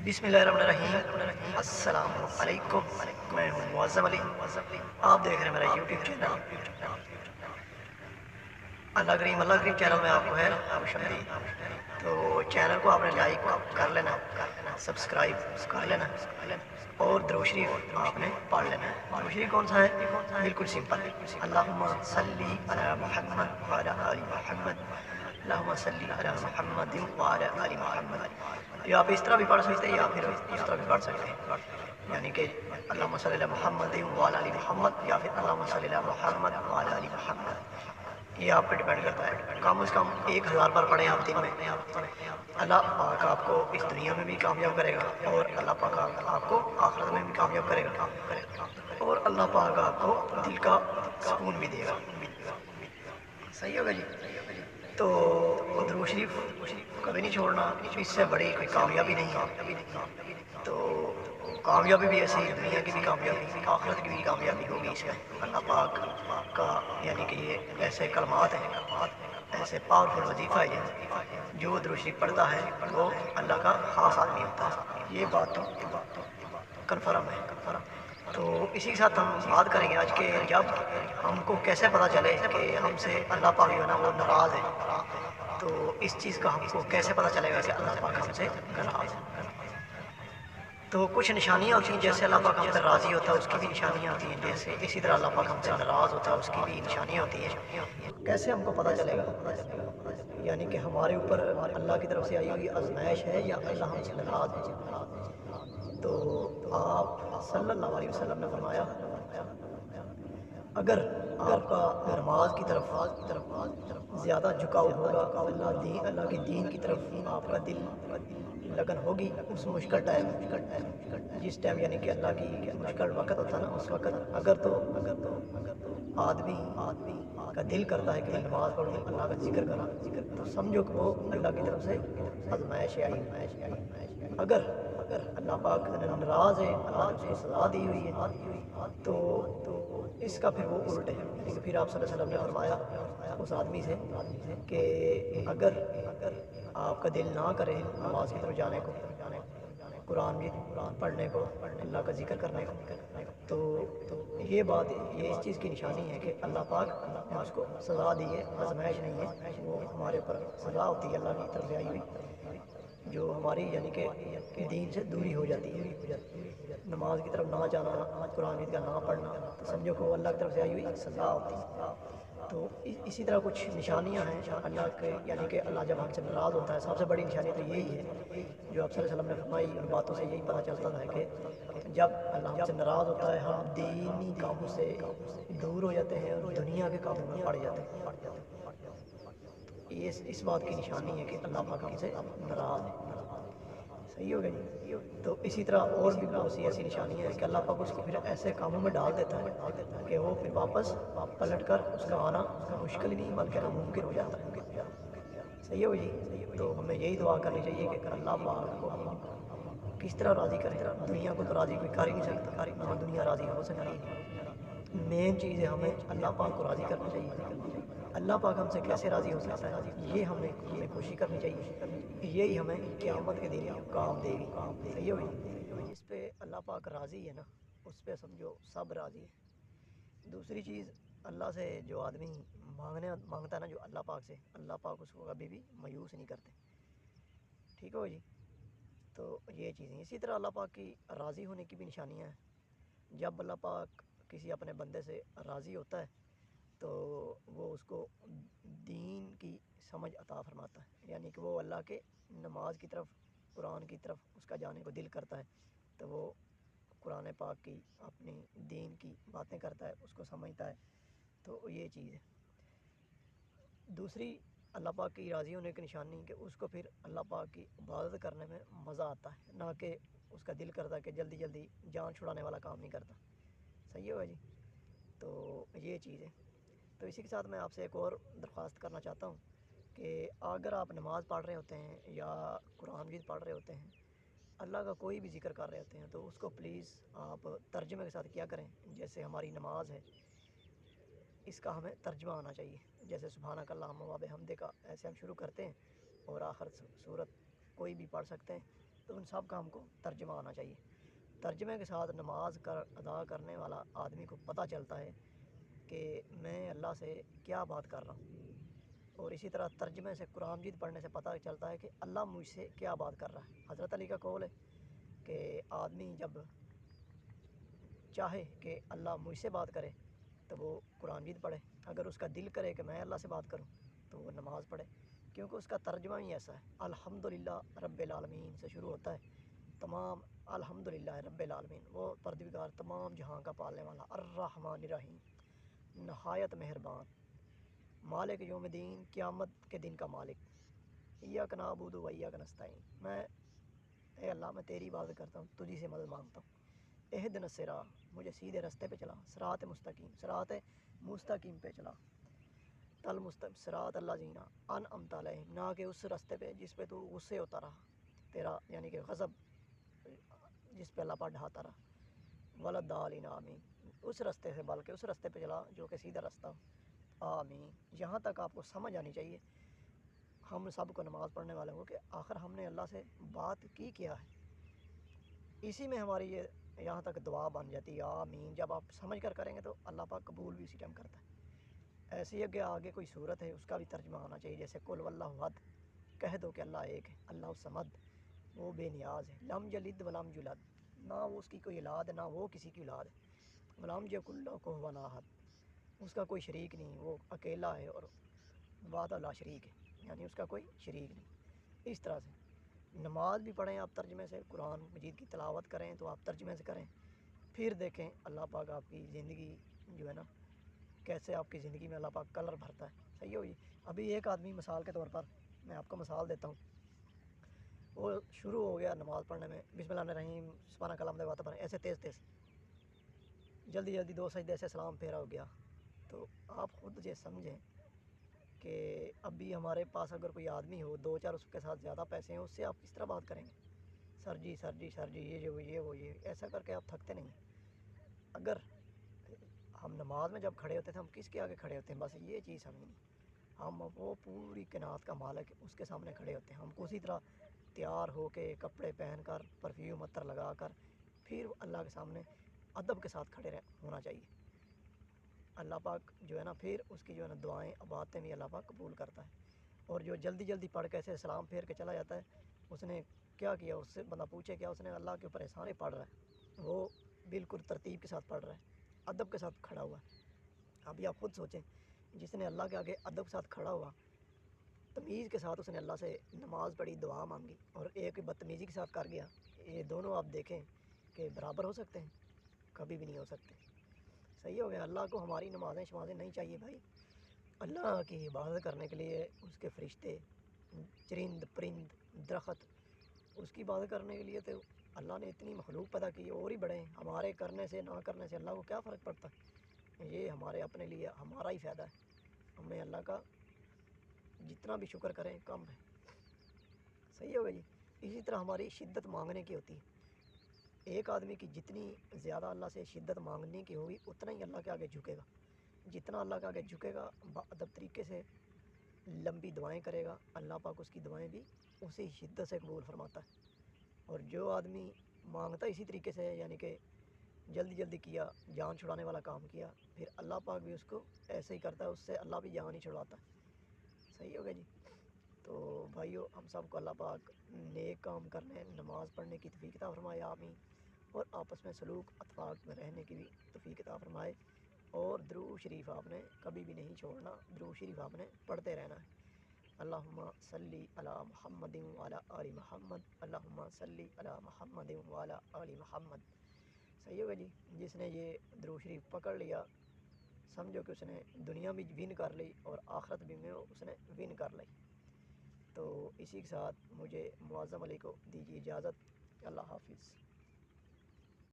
बिस्मिल्लाहिर्रहमानिर्रहीम। अस्सलाम वालेकुम। मैं हूँ मुअज़्ज़म अली। आप देख रहे हैं मेरा यूट्यूब चैनल। अल्लाह करीम चैनल में आपको है खुशामदीद। तो चैनल को आपने लाइक कर लेना, सब्सक्राइब कर लेना और दुरूद शरीफ आपने पढ़ लेना है। दुरूद शरीफ कौन सा है? बिल्कुल सिंपल, अल्लाहुम्मा सल्ली अला मुहम्मद व अला आलि मुहम्मद, अल्लाहुम्मा सल्ली अला मुहम्मद व अला आलि मुहम्मद। ये आप इस तरह भी पढ़ सकते हैं या फिर उस तरह भी पढ़ सकते हैं, यानी कि अल्लाहुम्मा सल्ली अला मुहम्मद व अला आलि मुहम्मद या फिर अल्लाहुम्मा सल्ली अला मुहम्मद व अला आलि मुहम्मद। ये आप पे डिपेंड करता है। कम से कम 1000 बार पढ़ें आप दिन में, अल्लाह पाक आपको इस दुनिया में भी कामयाब करेगा और अल्लाह पाक आपको आखिरत में भी कामयाब करेगा और अल्लाह पाक आपको दिल का सुकून भी देगा। सही होगा जी। तो दुरूद शरीफ कभी नहीं छोड़ना, इससे बड़ी कोई कामयाबी नहीं है। तो कामयाबी भी ऐसी दुनिया की भी कामयाबी, आखिरत की भी कामयाबी होगी इसमें। अल्लाह पाक का यानी कि ये ऐसे कलमात हैं, ऐसे पावरफुल वजीफ़ा है जो दुरूद शरीफ पढ़ता है वो अल्लाह का ख़ास आदमी होता है। ये बात तो कन्फर्म है। तो इसी के साथ हम बात करेंगे आज के, जब हमको कैसे पता चले कि हमसे अल्लाह पाक जो है ना वो नाराज़ है। तो इस चीज़ का हमको कैसे पता चलेगा कि अल्लाह पाक हमसे नाराज़ है। तो कुछ निशानियाँ होती हैं, जैसे अल्लाह पाक हमसे राज़ी होता है उसकी भी निशानियाँ होती हैं, जैसे इसी तरह अल्लाह पाक हमसे नाराज़ होता है उसकी भी निशानियाँ होती हैं। कैसे हमको पता चलेगा? यानी कि हमारे ऊपर अल्लाह की तरफ से आई हुई आज़माइश है या अल्लाह हमसे नाराज़ है। तो आप सल्लल्लाहु अलैहि वसल्लम ने फरमाया, अगर आपका नमाज की तरफ ज़्यादा झुकाव होगा, अल्लाह के दीन की तरफ आपका दिल लगन होगी उस मुश्किल टाइम, जिस टाइम यानी कि अल्लाह की मुश्किल वक़्त होता है ना, उस वक़्त अगर तो आदमी का दिल करता है कि मैं नमाज़ पढ़ूँ, अल्लाह का ज़िक्र करूँ, तो समझो कि वो अल्लाह की तरफ से आज़माइश आई है। अगर अल्लाह पाक नाराज़ है, अल्लाह ने उसको सज़ा दी हुई है, तो इसका फिर वो उल्ट है। यानी कि फिर आप सल्लल्लाहु अलैहि वसल्लम ने फरमाया उस आदमी से कि अगर आपका दिल ना करे नमाज की तरफ जाने को, कुरान भी पढ़ने को, अल्लाह का ज़िक्र करने को, तो ये बात, ये इस चीज़ की निशानी है कि अल्लाह पाक ने उसको सज़ा दी है, आज़माइश नहीं है। वो हमारे ऊपर सज़ा होती है अल्लाह की तरफ से आई हुई, जो हमारी यानी कि दीन से दूरी हो जाती है। नमाज की तरफ ना जाना, कुरान का ना पढ़ना, तो समझो कि वो अल्लाह की तरफ से आई हुई सज़ा होती है। तो इसी तरह कुछ निशानियां हैं अल्लाह के, यानी कि अल्लाह जब हमसे नाराज़ होता है, सबसे बड़ी निशानी तो यही है जो आप सल्लल्लाहु अलैहि वसल्लम ने फरमाई। उन बातों से यही पता चलता है कि जब अल्लाह हमसे नाराज़ होता है हम दीनी कामों से दूर हो जाते हैं और दुनिया के कामों में पड़ जाते हैं। तो ये इस बात की निशानी है कि अल्लाह पाक हमसे नाराज़ है। सही हो गया जी। तो इसी तरह और भी बहुत सी ऐसी निशानियां हैं कि अल्लाह पाक उसको फिर ऐसे कामों में डाल देता है कि वो फिर वापस पलट कर उसका आना मुश्किल ही नहीं बल्कि नामुमकिन हो जाता है। सही हो जी। तो हमें यही दुआ करनी चाहिए कि अल्लाह पाक को हम किस तरह राज़ी करें। दुनिया को तो राज़ी कोई कर ही नहीं सकता, ना दुनिया राज़ी हो सकती है। मेन चीज़ है हमें अल्लाह पाक को राज़ी करना चाहिए। अल्लाह पाक हमसे कैसे राज़ी हो सकता है, ये हमें कोशिश करनी चाहिए। यही हमें क़यामत के दिन काम देगी। सही हो गई। जिस पे अल्लाह पाक राज़ी है ना, उस पे समझो सब राज़ी है। दूसरी चीज़, अल्लाह से जो आदमी मांगता है ना, जो अल्लाह पाक से, अल्लाह पाक उसको कभी भी मायूस नहीं करते। ठीक हो जी। तो ये चीज़ें, इसी तरह अल्लाह पाक की राज़ी होने की भी निशानियाँ हैं। जब अल्लाह पाक किसी अपने बंदे से राज़ी होता है तो वो उसको दीन की समझ अता फरमाता है, यानी कि वो अल्लाह के नमाज की तरफ, कुरान की तरफ उसका जाने को दिल करता है, तो वो कुरान पाक की, अपनी दीन की बातें करता है, उसको समझता है। तो ये चीज़ है। दूसरी, अल्लाह पाक की राज़ी होने की निशानी कि उसको फिर अल्लाह पाक की इबादत करने में मज़ा आता है, ना कि उसका दिल करता है कि जल्दी जल्दी जान छुड़ाने वाला काम नहीं करता। सही होगा जी। तो ये चीज़ है। तो इसी के साथ मैं आपसे एक और दरख्वास्त करना चाहता हूँ कि अगर आप नमाज़ पढ़ रहे होते हैं या कुरान मजीद पढ़ रहे होते हैं, अल्लाह का कोई भी ज़िक्र कर रहे होते हैं, तो उसको प्लीज़ आप तर्जुमे के साथ किया करें। जैसे हमारी नमाज है, इसका हमें तर्जुमा आना चाहिए। जैसे सुभानक अल्लाहुम्मा व बिहम्दिका, ऐसे हम शुरू करते हैं और आखिर सूरत कोई भी पढ़ सकते हैं, تو ان سب کا ہم کو ترجمہ آنا چاہیے۔ ترجمے کے ساتھ نماز ادا کرنے والا آدمی کو پتہ چلتا ہے کہ میں اللہ سے کیا بات کر رہا ہوں، اور اسی طرح ترجمے سے قرآن مجید پڑھنے سے پتہ چلتا ہے کہ اللہ مجھ سے کیا بات کر رہا ہے۔ حضرت علی کا قول ہے کہ آدمی جب چاہے کہ اللہ مجھ سے بات کرے تو وہ قرآن مجید پڑھے، اگر اس کا دل کرے کہ میں اللہ سے بات کروں تو وہ نماز پڑھے، کیونکہ اس کا ترجمہ ہی ایسا ہے۔ الحمدللہ رب العالمین سے شروع ہوتا ہے، تمام الحمدللہ رب العالمین، وہ پروردگار تمام جہاں کا پالنے والا، الرحمن الرحیم، نہایت مہربان، مالک یوم الدین، قیامت کے دن کا مالک، ایاک نعبد و ایاک نستعین، اے اللہ میں تیری عبادت کرتا ہوں، تجھی سے مدد مانگتا ہوں۔ اہدنا الصراط، مجھے سیدھے راستے پہ چلا، صراط مستقیم پہ چلا، تل مستقیم صراط الذین انعمت علیہم، نہ کہ اس راستے پہ جس پہ تو غصے ہوتا رہا، تیرا یعنی کہ غضب جس پہ اللہ پاک ڈھاتا رہا، ولضالین آمین، اس راستے سے بلکہ اس راستے پہ چلا جو کہ سیدھا راستہ ہو، آمین۔ یہاں تک آپ کو سمجھ آنی چاہیے ہم سب کو نماز پڑھنے والے ہو کہ آخر ہم نے اللہ سے بات کی کیا ہے، اسی میں ہماری یہ یہاں تک دعا بن جاتی ہے، آمین۔ جب آپ سمجھ کر کریں گے تو اللہ پاک قبول بھی اسی ٹائم کرتا ہے۔ ایسی ہے کہ آگے کوئی صورت ہے اس کا بھی ترجمہ ہونا چاہیے، جیسے قل واللہ احد، کہہ دو کہ اللہ ایک ہے، اللہ الصمد، وہ بے نیاز ہے، لم یلد ولم یولد، نہ وہ اس کی کوئی اولاد ہے نہ وہ کسی کی اولاد ہے، ولم یکن لہ کفوا احد، اس کا کوئی شریک نہیں، وہ اکیلا ہے اور وحدہ لا شریک ہے، یعنی اس کا کوئی شریک نہیں۔ اس طرح سے نماز بھی پڑھیں آپ ترجمے سے، قرآن مجید کی تلاوت کریں تو آپ ترجمے سے کریں، پھر دیکھیں اللہ پاک آپ کی زندگی جو ہے نا کیسے آپ کی زندگی میں اللہ پاک کلر بھرتا ہے۔ صحیح ہوگی۔ ابھی ایک آدمی مثال کے طور پر میں آپ کو مثال دیتا ہوں، وہ شروع ہو گیا نماز پڑھنے میں بسم اللہ الرحمن الرحیم سبحانک اللہم دے بات پڑھیں، ایسے تیز جلدی جلدی 2 سجدے سے سلام پھیرا ہو گیا، تو آپ خود یہ سمجھیں کہ ابھی ہمارے پاس اگر کوئی آدمی ہو 2-4 اس کے ساتھ زیادہ پیسے ہیں، اس سے آپ کس طرح بات کریں گے؟ سر جی یہ ایسا کر کے آپ تھکتے نہیں ہیں۔ اگر ہم نماز میں جب کھڑے ہوتے تھے ہم کس کے آگے کھڑے ہوتے ہیں؟ بس یہ چیز سمجھنی، ہم وہ پوری کائنات کا مالک اس کے سامنے کھڑے ہوتے ہیں، ہم کو اسی طرح تیار ہو کے کپڑے پہن کر پرفیوم عطر لگا کر پھر اللہ کے سامنے ادب کے ساتھ کھڑے ہونا چاہیے۔ اللہ پاک جو ہے نا پھر اس کی جو ہے نا دعائیں باتیں بھی اللہ پاک قبول کرتا ہے۔ اور جو جلدی جلدی پڑھ کے ایسے سلام پھیر کے چلا جاتا ہے، اس نے کیا کیا؟ اس سے بندہ پوچھے کیا اس نے اللہ کے اوپر احسان پڑھ رہا ہے، وہ بالکل ترتیب کے ساتھ پڑھ رہا ہے، ادب کے ساتھ کھڑا ہوا ہے۔ ابھی آپ خود سوچیں، جس نے اللہ کے آگے ادب کے ساتھ کھڑا ہوا، تمیز کے ساتھ اس نے اللہ سے نماز پڑھی، دعا مانگی، اور ایک بدتمیزی کے ساتھ کر گیا، یہ دونوں آپ دیکھیں کہ برابر ہو سکتے ہیں؟ کبھی بھی نہیں ہو سکتے۔ صحیح ہو گیا۔ اللہ کو ہماری نمازیں شمازیں نہیں چاہیے بھائی، اللہ کی عبادت کرنے کے لیے اس کے فرشتے، چرند پرند، درخت، اس کی عبادت کرنے کے لیے تو اللہ نے اتنی مخلوق پیدا کی اور ہی بڑے ہیں، ہمارے کرنے سے نہ کرنے سے اللہ کو کیا فرق پڑتا ہے؟ یہ ہمارے اپنے لیے ہمارا ہی فائدہ ہے، ہمیں اللہ کا جتنا بھی شکر کریں کم ہے۔ صحیح ہوگا جی۔ اسی طرح ہماری شدت مانگنے کی ہوتی ہے، ایک آدمی کی جتنی زیادہ اللہ سے شدت مانگنے کی ہوگی اتنا ہی اللہ کے آگے جھکے گا، جتنا اللہ کے آگے جھکے گا باادب طریقے سے لمبی دعائیں کرے گا، اللہ پاک اس کی دعائیں بھی اسی شدت سے قبول فرماتا ہے۔ اور جو آدمی مانگتا اسی طریقے سے ہے، یعنی کہ جلدی جلدی کیا، جان چھڑانے والا کام کیا، پھر اللہ پاک بھی اس کو ایسے ہی کرتا ہے، اس سے اللہ بھی جان ہی چھڑواتا ہے۔ صحیح ہوگا جی۔ تو بھائیو، ہم سب کو اللہ پاک نیک کام کرنے، نماز پڑھنے کی توفیق عطا فرمائے، آمین، اور آپس میں سلوک اتفاق میں رہنے کی بھی توفیق عطا فرمائے، اور درود شریف آپ نے کبھی بھی نہیں چھوڑنا، درود شریف آپ نے پڑھتے رہنا ہے۔ اللہم صلی علی محمد وعلی آل محمد، اللہم صلی علی محمد وعلی آل محمد۔ صحیح ہوگا جی۔ جس نے یہ درود شریف پکڑ لیا سمجھو کہ اس نے دنیا بھی ون کر لی اور آخرت بھی میں اس نے ون کر لی۔ تو اسی کے ساتھ مجھے معظم علی کو دیجیے اجازت، اللہ حافظ۔